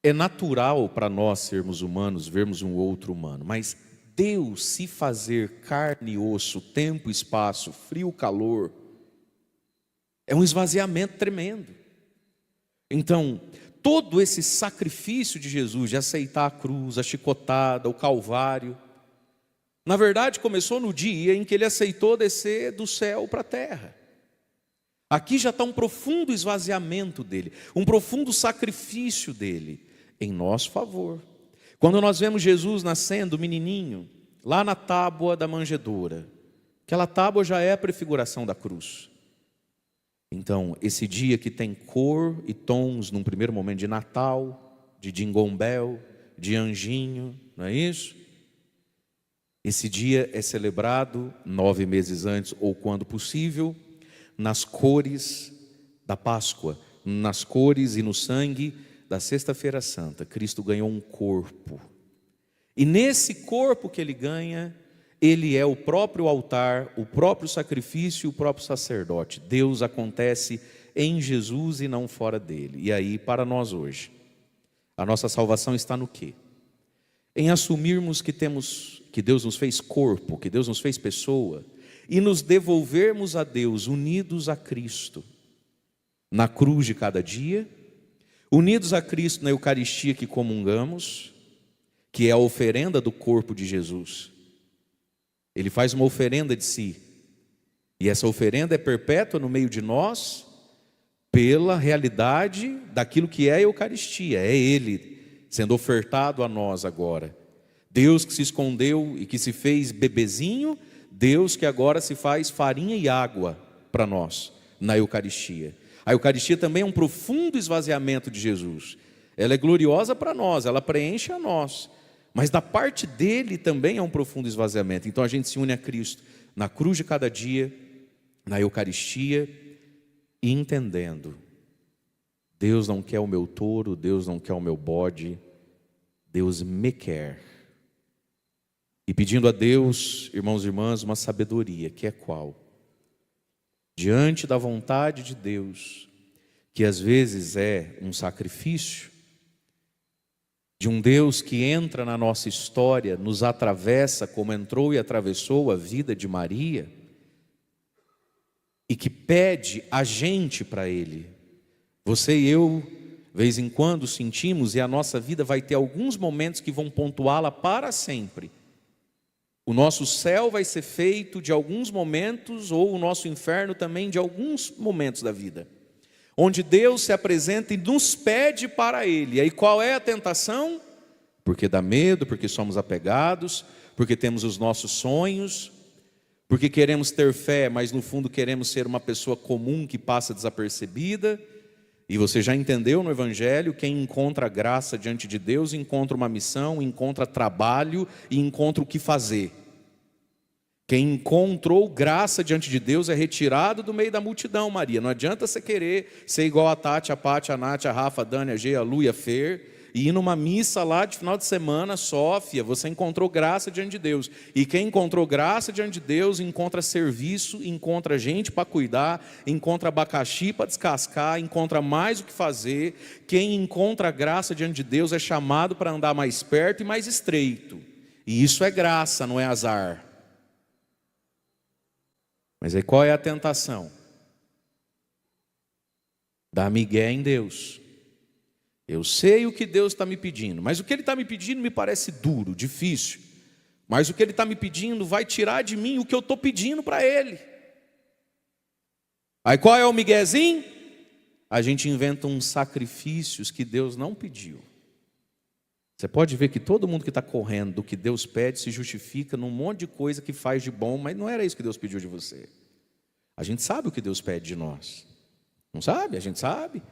É natural para nós sermos humanos, vermos um outro humano, mas Deus se fazer carne e osso, tempo, espaço, frio, calor, é um esvaziamento tremendo. Então, todo esse sacrifício de Jesus, de aceitar a cruz, a chicotada, o calvário, na verdade começou no dia em que ele aceitou descer do céu para a terra. Aqui já está um profundo esvaziamento dele, um profundo sacrifício dele em nosso favor. Quando nós vemos Jesus nascendo, menininho, lá na tábua da manjedoura, aquela tábua já é a prefiguração da cruz. Então, esse dia que tem cor e tons, num primeiro momento de Natal, de Jingle Bell, de anjinho, não é isso? Esse dia é celebrado 9 meses antes, ou quando possível, nas cores da Páscoa, nas cores e no sangue da Sexta-feira Santa. Cristo ganhou um corpo. E nesse corpo que ele ganha, ele é o próprio altar, o próprio sacrifício, o próprio sacerdote. Deus acontece em Jesus e não fora dele. E aí, para nós hoje, a nossa salvação está no quê? Em assumirmos que Deus nos fez corpo, que Deus nos fez pessoa, e nos devolvermos a Deus unidos a Cristo, na cruz de cada dia, unidos a Cristo na Eucaristia que comungamos, que é a oferenda do corpo de Jesus. Ele faz uma oferenda de si, e essa oferenda é perpétua no meio de nós, pela realidade daquilo que é a Eucaristia, é Ele sendo ofertado a nós agora. Deus que se escondeu e que se fez bebezinho, Deus que agora se faz farinha e água para nós, na Eucaristia. A Eucaristia também é um profundo esvaziamento de Jesus. Ela é gloriosa para nós, ela preenche a nós. Mas da parte dele também é um profundo esvaziamento. Então a gente se une a Cristo na cruz de cada dia, na Eucaristia, e entendendo: Deus não quer o meu touro, Deus não quer o meu bode, Deus me quer. E pedindo a Deus, irmãos e irmãs, uma sabedoria, que é qual? Diante da vontade de Deus, que às vezes é um sacrifício, de um Deus que entra na nossa história, nos atravessa como entrou e atravessou a vida de Maria, e que pede a gente para Ele. Você e eu, de vez em quando sentimos, e a nossa vida vai ter alguns momentos que vão pontuá-la para sempre. O nosso céu vai ser feito de alguns momentos, ou o nosso inferno também de alguns momentos da vida, onde Deus se apresenta e nos pede para Ele. E aí qual é a tentação? Porque dá medo, porque somos apegados, porque temos os nossos sonhos, porque queremos ter fé, mas no fundo queremos ser uma pessoa comum que passa desapercebida. E você já entendeu no Evangelho, quem encontra graça diante de Deus, encontra uma missão, encontra trabalho e encontra o que fazer. Quem encontrou graça diante de Deus é retirado do meio da multidão, Maria. Não adianta você querer ser igual a Tati, a Pati, a Nath, a Rafa, a Dani, a G, a Lu e a Fer, e ir numa missa lá de final de semana, Sófia. Você encontrou graça diante de Deus. E quem encontrou graça diante de Deus, encontra serviço, encontra gente para cuidar, encontra abacaxi para descascar, encontra mais o que fazer. Quem encontra graça diante de Deus é chamado para andar mais perto e mais estreito. E isso é graça, não é azar. Mas aí qual é a tentação? Dar migué em Deus. Eu sei o que Deus está me pedindo, mas o que Ele está me pedindo me parece duro, difícil. Mas o que Ele está me pedindo vai tirar de mim o que eu estou pedindo para Ele. Aí qual é o miguezinho? A gente inventa uns sacrifícios que Deus não pediu. Você pode ver que todo mundo que está correndo do que Deus pede se justifica num monte de coisa que faz de bom, mas não era isso que Deus pediu de você. A gente sabe o que Deus pede de nós. Não sabe? A gente sabe.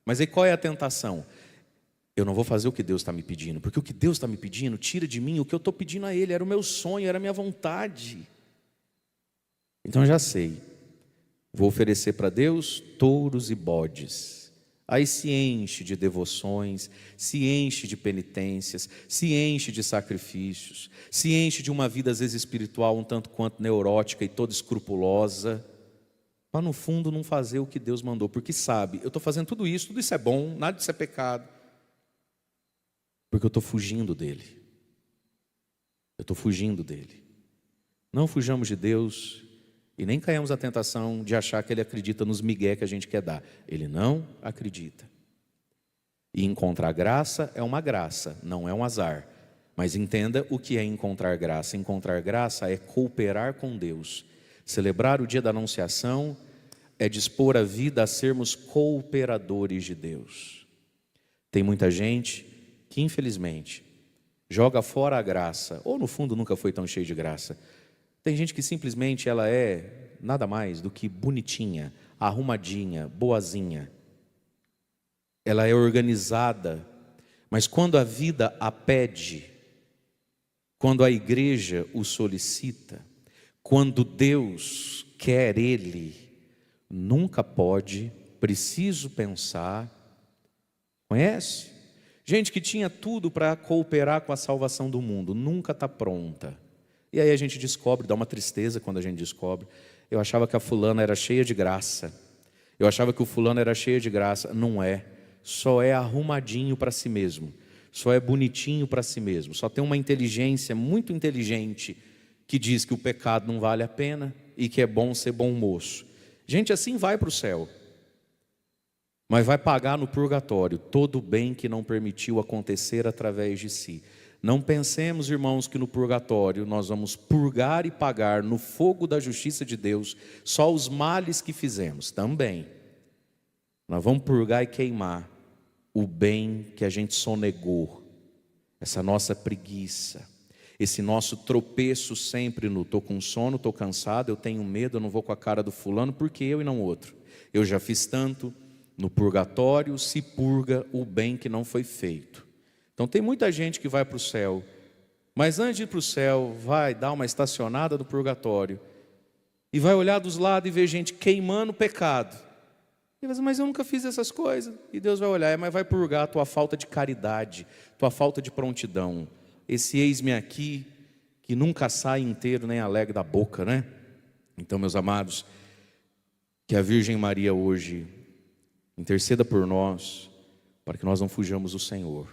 Mas aí qual é a tentação? Eu não vou fazer o que Deus está me pedindo, porque o que Deus está me pedindo tira de mim o que eu estou pedindo a Ele. Era o meu sonho, era a minha vontade. Então já sei. Vou oferecer para Deus touros e bodes. Aí se enche de devoções, se enche de penitências, se enche de sacrifícios, se enche de uma vida às vezes espiritual um tanto quanto neurótica e toda escrupulosa, para no fundo não fazer o que Deus mandou, porque sabe, eu estou fazendo tudo isso é bom, nada disso é pecado. Porque eu estou fugindo dele. Eu estou fugindo dele. Não fujamos de Deus e nem caiamos à tentação de achar que Ele acredita nos migué que a gente quer dar. Ele não acredita. E encontrar graça é uma graça, não é um azar. Mas entenda o que é encontrar graça. Encontrar graça é cooperar com Deus. Celebrar o dia da Anunciação é dispor a vida a sermos cooperadores de Deus. Tem muita gente que, infelizmente, joga fora a graça, ou no fundo nunca foi tão cheio de graça. Tem gente que simplesmente ela é nada mais do que bonitinha, arrumadinha, boazinha. Ela é organizada, mas quando a vida a pede, quando a igreja o solicita, quando Deus quer Ele, nunca pode, preciso pensar. Conhece? Gente que tinha tudo para cooperar com a salvação do mundo, nunca está pronta. E aí a gente descobre, dá uma tristeza quando a gente descobre. Eu achava que a fulana era cheia de graça. Eu achava que o fulano era cheio de graça. Não é. Só é arrumadinho para si mesmo. Só é bonitinho para si mesmo. Só tem uma inteligência muito inteligente que diz que o pecado não vale a pena e que é bom ser bom moço. Gente assim vai para o céu. Mas vai pagar no purgatório todo o bem que não permitiu acontecer através de si. Não pensemos, irmãos, que no purgatório nós vamos purgar e pagar no fogo da justiça de Deus só os males que fizemos. Também. Nós vamos purgar e queimar o bem que a gente sonegou. Essa nossa preguiça. Esse nosso tropeço sempre no estou com sono, estou cansado, eu tenho medo, eu não vou com a cara do fulano, porque eu e não outro. Eu já fiz tanto. No purgatório se purga o bem que não foi feito. Então tem muita gente que vai para o céu, mas antes de ir para o céu, vai dar uma estacionada no purgatório e vai olhar dos lados e ver gente queimando o pecado. E vai dizer, mas eu nunca fiz essas coisas. E Deus vai olhar, mas vai purgar a tua falta de caridade, tua falta de prontidão. Esse eis-me aqui, que nunca sai inteiro nem alegre da boca, né? Então, meus amados, que a Virgem Maria hoje interceda por nós, para que nós não fujamos do Senhor.